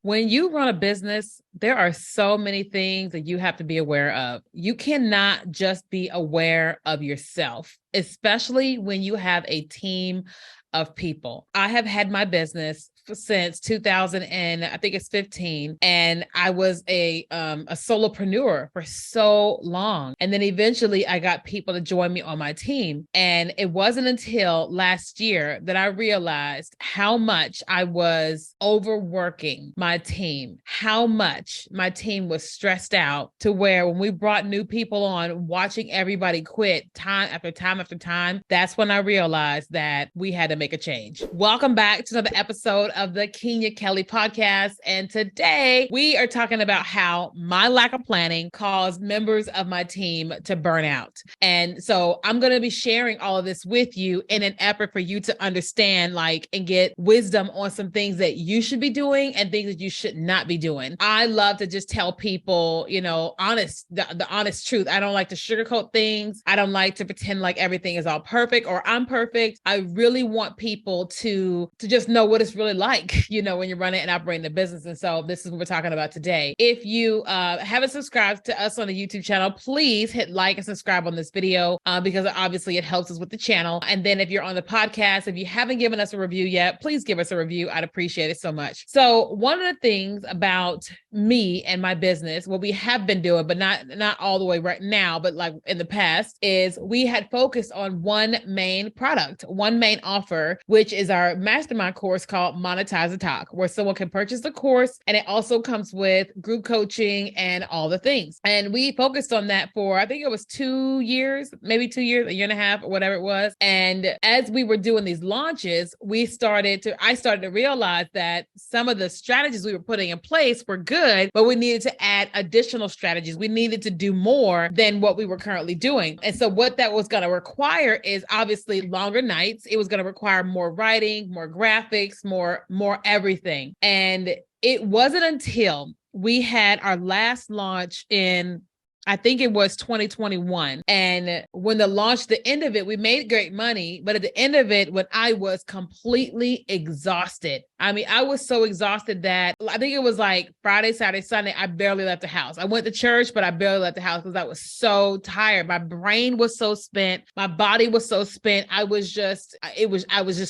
When you run a business, there are so many things that you have to be aware of. You cannot just be aware of yourself, especially when you have a team of people. I have had my business since 2000 and I think it's 15, and I was a solopreneur for so long, and then eventually I got people to join me on my team, and it wasn't until last year that I realized how much I was overworking my team, how much my team was stressed out, to where when we brought new people on, watching everybody quit time after time after time, that's when I realized that we had to make a change. Welcome back to another episode of the Keenya Kelly podcast. And today we are talking about how my lack of planning caused members of my team to burn out. And so I'm going to be sharing all of this with you in an effort for you to understand, and get wisdom on some things that you should be doing and things that you should not be doing. I love to just tell people, the honest truth. I don't like to sugarcoat things. I don't like to pretend like everything is all perfect or I'm perfect. I really want people to just know what it's really like, when you're running and operating a business. And so this is what we're talking about today. If you haven't subscribed to us on the YouTube channel, please hit like and subscribe on this video because obviously it helps us with the channel. And then if you're on the podcast, if you haven't given us a review yet, please give us a review. I'd appreciate it so much. So one of the things about me and my business, what we have been doing, but not all the way right now, but like in the past, is we had focused on one main product, one main offer, which is our mastermind course called Monetize the Talk, where someone can purchase the course. And it also comes with group coaching and all the things. And we focused on that for, I think it was 2 years, maybe 2 years, a year and a half, or whatever it was. And as we were doing these launches, I started to realize that some of the strategies we were putting in place were good, but we needed to add additional strategies. We needed to do more than what we were currently doing. And so what that was going to require is obviously longer nights. It was going to require more writing, more graphics, more everything. And it wasn't until we had our last launch in, I think it was 2021. And when the end of it, we made great money. But at the end of it, when I was completely exhausted, I was so exhausted that I think it was like Friday, Saturday, Sunday, I barely left the house. I went to church, but I barely left the house because I was so tired. My brain was so spent. My body was so spent. I was just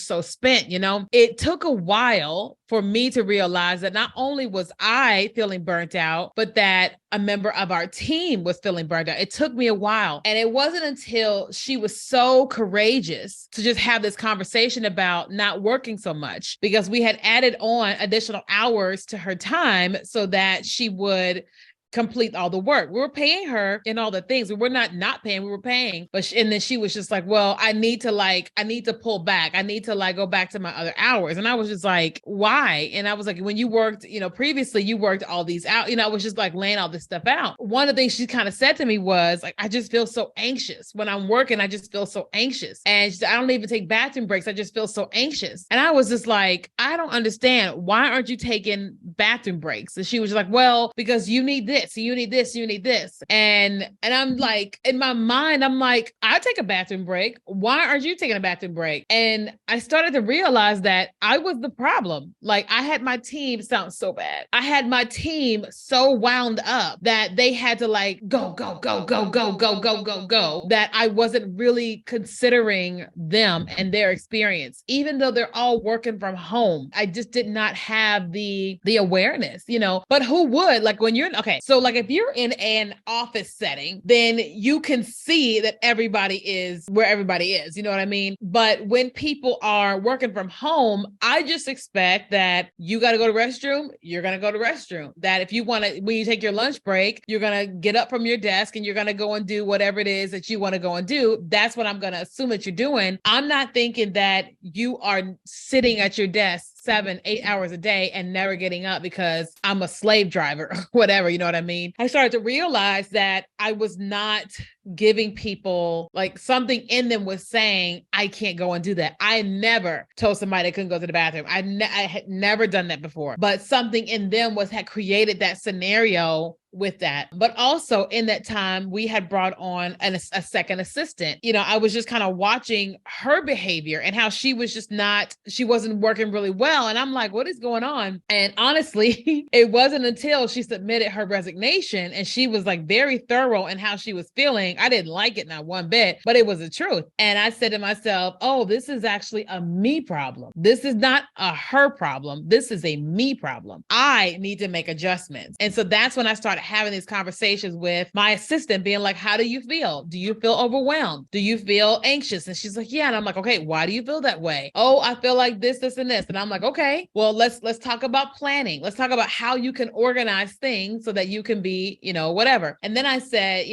so spent, It took a while for me to realize that not only was I feeling burnt out, but that a member of our team was feeling burnt out. It took me a while. And it wasn't until she was so courageous to just have this conversation about not working so much, because we had added on additional hours to her time so that she would complete all the work. We were paying her and all the things. We were not paying, we were paying. And then she was just like, well, I need to pull back. I need to go back to my other hours. And I was just like, why? And I was like, when you worked, previously you worked all these out, I was just like laying all this stuff out. One of the things she kind of said to me was like, I just feel so anxious when I'm working. I just feel so anxious. And she said, I don't even take bathroom breaks. I just feel so anxious. And I was just like, I don't understand. Why aren't you taking bathroom breaks? And she was like, well, because you need this. You need this, you need this. And I'm like, in my mind, I'm like, I take a bathroom break. Why aren't you taking a bathroom break? And I started to realize that I was the problem. Like I had my team sound so bad. I had my team so wound up that they had to go, that I wasn't really considering them and their experience, even though they're all working from home. I just did not have the awareness, but who would? When you're, okay, so if you're in an office setting, then you can see that everybody is where everybody is, you know what I mean? But when people are working from home, I just expect that you got to go to the restroom, you're going to go to the restroom. That if you want to, when you take your lunch break, you're going to get up from your desk and you're going to go and do whatever it is that you want to go and do. That's what I'm going to assume that you're doing. I'm not thinking that you are sitting at your desk 7-8 hours a day and never getting up because I'm a slave driver or whatever, you know what I mean? I started to realize that I was not giving people, something in them was saying, I can't go and do that. I never told somebody they couldn't go to the bathroom. I had never done that before, but something in them had created that scenario with that. But also in that time, we had brought on a second assistant. I was just kind of watching her behavior and how she was she wasn't working really well. And I'm like, what is going on? And honestly, it wasn't until she submitted her resignation and she was like very thorough in how she was feeling. I didn't like it, not one bit, but it was the truth. And I said to myself, oh, this is actually a me problem. This is not a her problem. This is a me problem. I need to make adjustments. And so that's when I started having these conversations with my assistant, being like, how do you feel? Do you feel overwhelmed? Do you feel anxious? And she's like, yeah. And I'm like, okay, why do you feel that way? Oh, I feel like this, and this. And I'm like, okay, well, let's talk about planning. Let's talk about how you can organize things so that you can be, whatever. And then I said,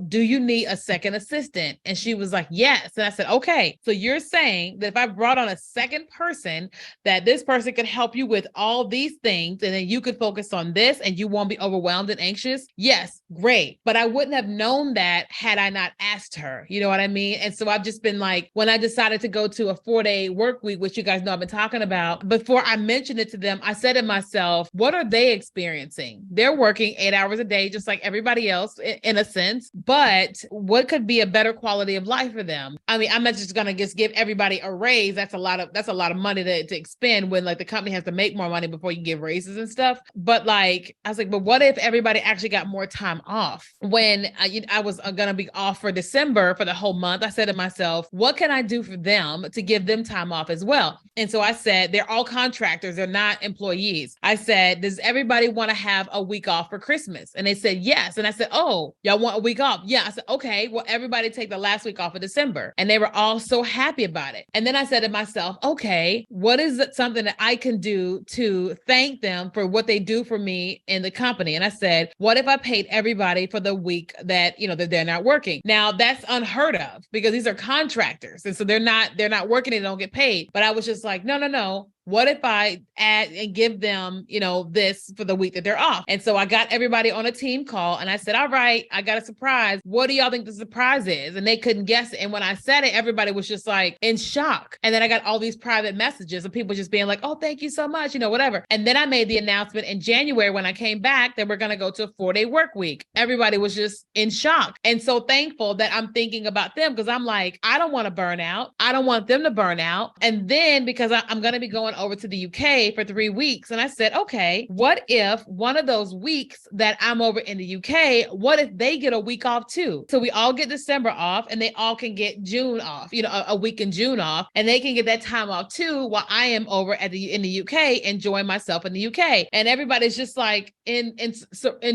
do you need a second assistant? And she was like, yes. And I said, okay, so you're saying that if I brought on a second person, that this person can help you with all these things, and then you could focus on this and you won't be overwhelmed and anxious? Yes, great. But I wouldn't have known that had I not asked her. You know what I mean? And so I've just been like, when I decided to go to a 4-day work week, which you guys know I've been talking about, before I mentioned it to them, I said to myself, what are they experiencing? They're working 8 hours a day, just like everybody else in a sense, but what could be a better quality of life for them? I mean, I'm not just going to just give everybody a raise. That's a lot of money to expend when like the company has to make more money before you can give raises and stuff. But like, I was like, but what if everybody actually got more time off? When I was going to be off for December for the whole month, I said to myself, what can I do for them to give them time off as well? And so I said, they're all contractors. They're not employees. I said, does everybody want to have a week off for Christmas? And they said, yes. And I said, oh, y'all want a week off? Yeah. I said, okay, well, everybody take the last week off of December. And they were all so happy about it. And then I said to myself, okay, what is something that I can do to thank them for what they do for me in the company? And I said, what if I paid everybody for the week that, that they're not working? Now that's unheard of because these are contractors. And so they're not working and they don't get paid. But I was just like, no. What if I add and give them, this for the week that they're off? And so I got everybody on a team call and I said, all right, I got a surprise. What do y'all think the surprise is? And they couldn't guess it. And when I said it, everybody was just like in shock. And then I got all these private messages of people just being like, oh, thank you so much, whatever. And then I made the announcement in January when I came back that we're going to go to a 4-day work week. Everybody was just in shock. And so thankful that I'm thinking about them because I'm like, I don't want to burn out. I don't want them to burn out. And then because I'm going to be going over to the UK for 3 weeks. And I said, okay, what if one of those weeks that I'm over in the UK, what if they get a week off too? So we all get December off and they all can get June off, a week in June off, and they can get that time off too while I am over in the UK enjoying myself in the UK. And everybody's just like in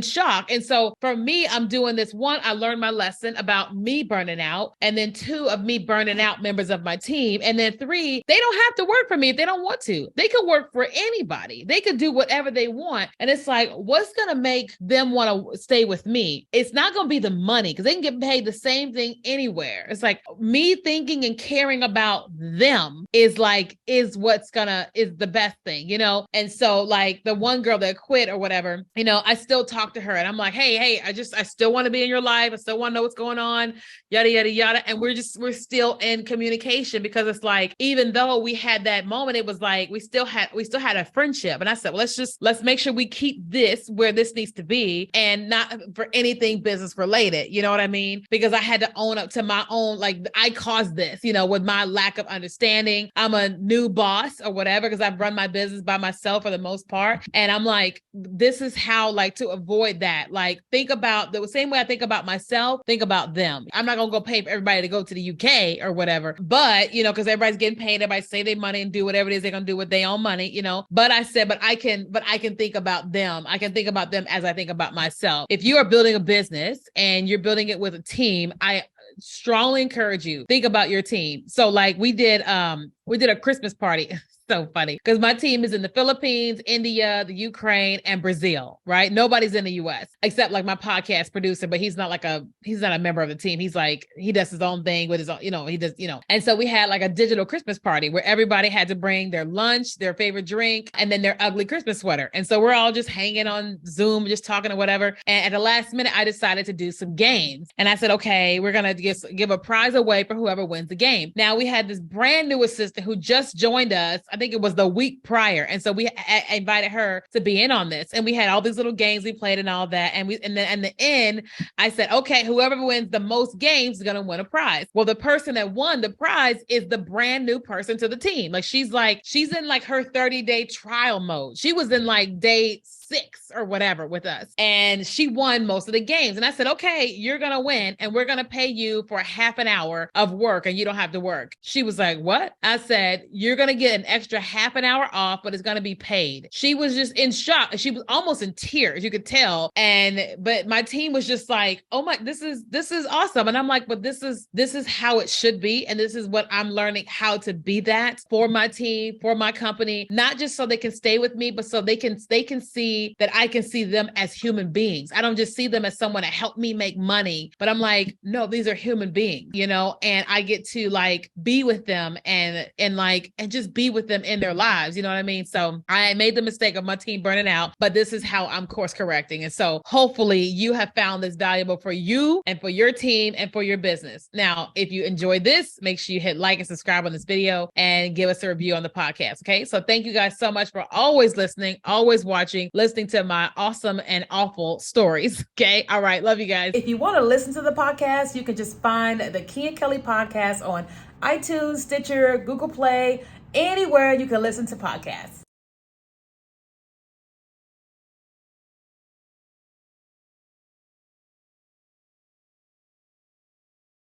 shock. And so for me, I'm doing this. One, I learned my lesson about me burning out. And then 2, of me burning out members of my team. And then 3, they don't have to work for me if they don't want to. They could work for anybody. They could do whatever they want. And it's like, what's going to make them want to stay with me? It's not going to be the money because they can get paid the same thing anywhere. It's like me thinking and caring about them is the best thing, And so like the one girl that quit or whatever, I still talk to her and I'm like, hey, I still want to be in your life. I still want to know what's going on, yada, yada, yada. And we're still in communication because it's like, even though we had that moment, it was like, we still had a friendship. And I said, well, let's make sure we keep this where this needs to be and not for anything business related. You know what I mean? Because I had to own up to my own, like I caused this, with my lack of understanding. I'm a new boss or whatever, because I've run my business by myself for the most part. And I'm like, this is how to avoid that. Like think about the same way I think about myself, think about them. I'm not going to go pay for everybody to go to the UK or whatever, but because everybody's getting paid, everybody save their money and do whatever it is they're going to do with their own money, but I said, but I can think about them. I can think about them as I think about myself. If you are building a business and you're building it with a team, I strongly encourage you, think about your team. So like we did a Christmas party. So funny because my team is in the Philippines, India, the Ukraine, and Brazil, right? Nobody's in the US except like my podcast producer, but he's not a member of the team. He's like, he does his own thing with his own, he does, And so we had like a digital Christmas party where everybody had to bring their lunch, their favorite drink, and then their ugly Christmas sweater. And so we're all just hanging on Zoom, just talking or whatever. And at the last minute, I decided to do some games. And I said, okay, we're going to give a prize away for whoever wins the game. Now we had this brand new assistant who just joined us. I think it was the week prior. And so we invited her to be in on this. And we had all these little games we played and all that. And then in the end, I said, okay, whoever wins the most games is going to win a prize. Well, the person that won the prize is the brand new person to the team. Like she's in like her 30-day trial mode. She was in like day 6 or whatever with us. And she won most of the games. And I said, okay, you're going to win and we're going to pay you for half an hour of work and you don't have to work. She was like, what? I said, you're going to get an extra half an hour off, but it's going to be paid. She was just in shock. She was almost in tears, you could tell. But my team was just like, oh my, this is awesome. And I'm like, but this is how it should be. And this is what I'm learning how to be that for my team, for my company, not just so they can stay with me, but so they can see that I can see them as human beings. I don't just see them as someone to help me make money, but I'm like, no, these are human beings, and I get to like be with them and just be with them in their lives. You know what I mean? So I made the mistake of my team burning out, but this is how I'm course correcting. And so hopefully you have found this valuable for you and for your team and for your business. Now, if you enjoyed this, make sure you hit like and subscribe on this video and give us a review on the podcast. Okay. So thank you guys so much for always listening, always watching, listening to my awesome and awful stories. Okay. All right. Love you guys. If you want to listen to the podcast, you can just find the Keenya Kelly podcast on iTunes, Stitcher, Google Play, anywhere you can listen to podcasts.